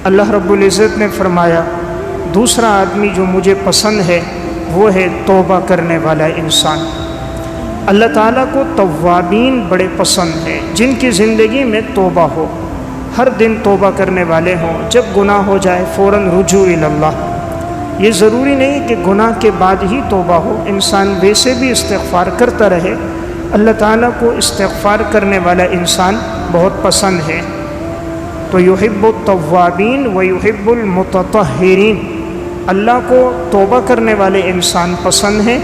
اللہ رب العزت نے فرمایا دوسرا آدمی جو مجھے پسند ہے وہ ہے توبہ کرنے والا انسان۔ اللہ تعالیٰ کو توابین بڑے پسند ہیں، جن کی زندگی میں توبہ ہو، ہر دن توبہ کرنے والے ہوں، جب گناہ ہو جائے فوراً رجوع اللہ۔ یہ ضروری نہیں کہ گناہ کے بعد ہی توبہ ہو، انسان ویسے بھی استغفار کرتا رہے۔ اللہ تعالیٰ کو استغفار کرنے والا انسان بہت پسند ہے۔ تو یحب التوابین و یحب المتطہرین، اللہ کو توبہ کرنے والے انسان پسند ہیں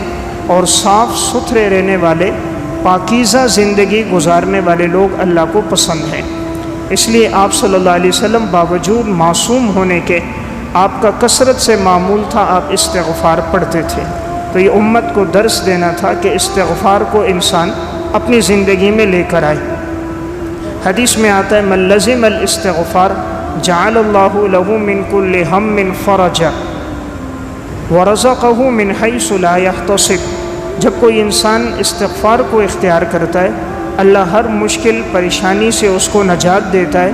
اور صاف ستھرے رہنے والے، پاکیزہ زندگی گزارنے والے لوگ اللہ کو پسند ہیں۔ اس لیے آپ صلی اللہ علیہ وسلم باوجود معصوم ہونے کے آپ کا کثرت سے معمول تھا، آپ استغفار پڑھتے تھے۔ تو یہ امت کو درس دینا تھا کہ استغفار کو انسان اپنی زندگی میں لے کر آئے۔ حدیث میں آتا ہے من لزم الاستغفار جعل اللہ له من كل هم فرجا ورزقه من حيث لا يحتسب۔ جب کوئی انسان استغفار کو اختیار کرتا ہے، اللہ ہر مشکل پریشانی سے اس کو نجات دیتا ہے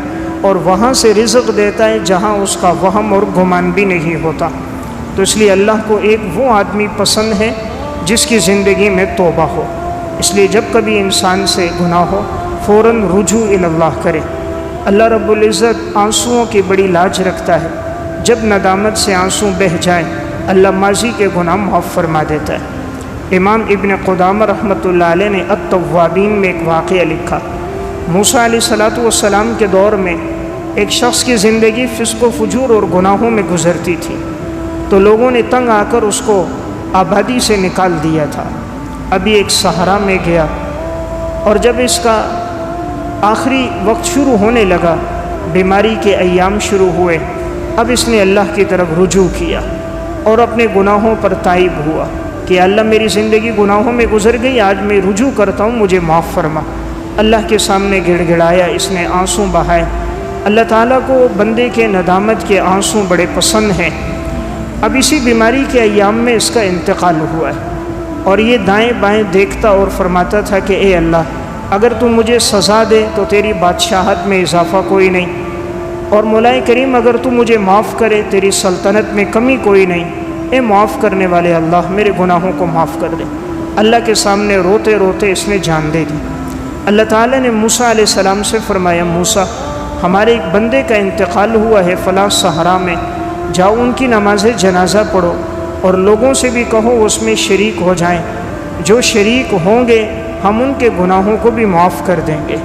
اور وہاں سے رزق دیتا ہے جہاں اس کا وہم اور گمان بھی نہیں ہوتا۔ تو اس لیے اللہ کو ایک وہ آدمی پسند ہے جس کی زندگی میں توبہ ہو۔ اس لیے جب کبھی انسان سے گناہ ہو فوراً رجوع اللہ کرے۔ اللہ رب العزت آنسوؤں کی بڑی لاج رکھتا ہے، جب ندامت سے آنسو بہہ جائیں اللہ ماضی کے گناہ معاف فرما دیتا ہے۔ امام ابن قدامہ رحمۃ اللہ علیہ نے التوابین میں ایک واقعہ لکھا۔ موسیٰ علیہ السلام کے دور میں ایک شخص کی زندگی فسق و فجور اور گناہوں میں گزرتی تھی، تو لوگوں نے تنگ آ کر اس کو آبادی سے نکال دیا تھا۔ ابھی ایک صحرا میں گیا، اور جب اس کا آخری وقت شروع ہونے لگا، بیماری کے ایام شروع ہوئے، اب اس نے اللہ کی طرف رجوع کیا اور اپنے گناہوں پر تائب ہوا کہ اللہ میری زندگی گناہوں میں گزر گئی، آج میں رجوع کرتا ہوں، مجھے معاف فرما۔ اللہ کے سامنے گڑ گڑایا، اس نے آنسو بہائے۔ اللہ تعالیٰ کو بندے کے ندامت کے آنسو بڑے پسند ہیں۔ اب اسی بیماری کے ایام میں اس کا انتقال ہوا ہے، اور یہ دائیں بائیں دیکھتا اور فرماتا تھا کہ اے اللہ، اگر تو مجھے سزا دے تو تیری بادشاہت میں اضافہ کوئی نہیں، اور مولا کریم اگر تو مجھے معاف کرے تیری سلطنت میں کمی کوئی نہیں۔ اے معاف کرنے والے اللہ، میرے گناہوں کو معاف کر دے۔ اللہ کے سامنے روتے روتے اس نے جان دے دی۔ اللہ تعالیٰ نے موسیٰ علیہ السلام سے فرمایا موسیٰ، ہمارے ایک بندے کا انتقال ہوا ہے فلاں صحرا میں، جاؤ ان کی نماز جنازہ پڑھو اور لوگوں سے بھی کہو اس میں شریک ہو جائیں، جو شریک ہوں گے ہم ان کے گناہوں کو بھی معاف کر دیں گے۔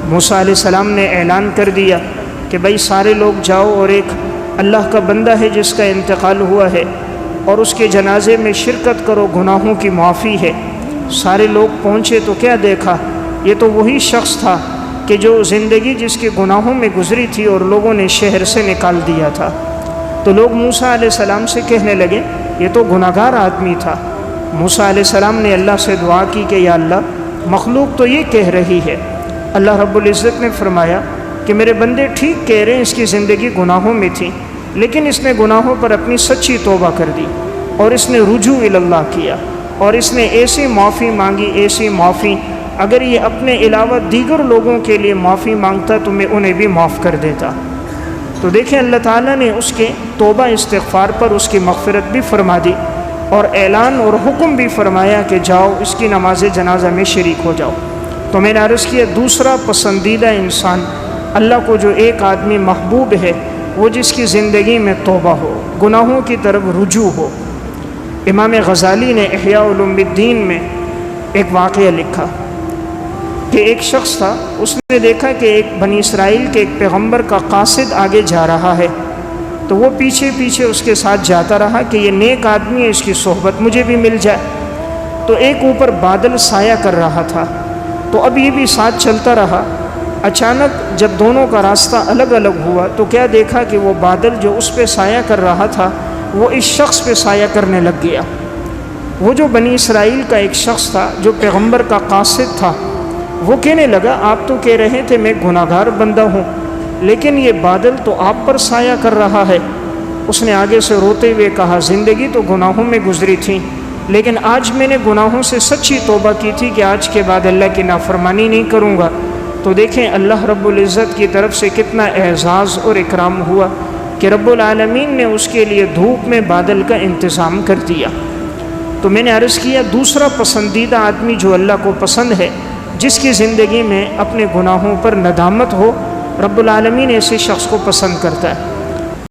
موسیٰ علیہ السلام نے اعلان کر دیا کہ بھائی سارے لوگ جاؤ اور ایک اللہ کا بندہ ہے جس کا انتقال ہوا ہے اور اس کے جنازے میں شرکت کرو، گناہوں کی معافی ہے۔ سارے لوگ پہنچے تو کیا دیکھا، یہ تو وہی شخص تھا کہ جو زندگی جس کے گناہوں میں گزری تھی اور لوگوں نے شہر سے نکال دیا تھا۔ تو لوگ موسیٰ علیہ السلام سے کہنے لگے یہ تو گناہگار آدمی تھا۔ موسیٰ علیہ السلام نے اللہ سے دعا کی کہ یا اللہ، مخلوق تو یہ کہہ رہی ہے۔ اللہ رب العزت نے فرمایا کہ میرے بندے ٹھیک کہہ رہے ہیں، اس کی زندگی گناہوں میں تھی، لیکن اس نے گناہوں پر اپنی سچی توبہ کر دی اور اس نے رجوع اللہ کیا، اور اس نے ایسی معافی مانگی، ایسی معافی، اگر یہ اپنے علاوہ دیگر لوگوں کے لیے معافی مانگتا تو میں انہیں بھی معاف کر دیتا۔ تو دیکھیں اللہ تعالیٰ نے اس کے توبہ استغفار پر اس کی مغفرت بھی فرما دی، اور اعلان اور حکم بھی فرمایا کہ جاؤ اس کی نماز جنازہ میں شریک ہو جاؤ۔ تو میں نے عرض کیا دوسرا پسندیدہ انسان اللہ کو جو ایک آدمی محبوب ہے، وہ جس کی زندگی میں توبہ ہو، گناہوں کی طرف رجوع ہو۔ امام غزالی نے احیاء علوم الدین میں ایک واقعہ لکھا کہ ایک شخص تھا، اس نے دیکھا کہ ایک بنی اسرائیل کے ایک پیغمبر کا قاصد آگے جا رہا ہے، تو وہ پیچھے پیچھے اس کے ساتھ جاتا رہا کہ یہ نیک آدمی ہے، اس کی صحبت مجھے بھی مل جائے۔ تو ایک اوپر بادل سایہ کر رہا تھا، تو اب یہ بھی ساتھ چلتا رہا۔ اچانک جب دونوں کا راستہ الگ الگ ہوا تو کیا دیکھا کہ وہ بادل جو اس پہ سایہ کر رہا تھا وہ اس شخص پہ سایہ کرنے لگ گیا۔ وہ جو بنی اسرائیل کا ایک شخص تھا جو پیغمبر کا قاصد تھا، وہ کہنے لگا آپ تو کہہ رہے تھے میں گناہگار بندہ ہوں، لیکن یہ بادل تو آپ پر سایہ کر رہا ہے۔ اس نے آگے سے روتے ہوئے کہا زندگی تو گناہوں میں گزری تھی، لیکن آج میں نے گناہوں سے سچی توبہ کی تھی کہ آج کے بعد اللہ کی نافرمانی نہیں کروں گا، تو دیکھیں اللہ رب العزت کی طرف سے کتنا اعزاز اور اکرام ہوا کہ رب العالمین نے اس کے لیے دھوپ میں بادل کا انتظام کر دیا۔ تو میں نے عرض کیا دوسرا پسندیدہ آدمی جو اللہ کو پسند ہے، جس کی زندگی میں اپنے گناہوں پر ندامت ہو، رب العالمین ایسے شخص کو پسند کرتا ہے۔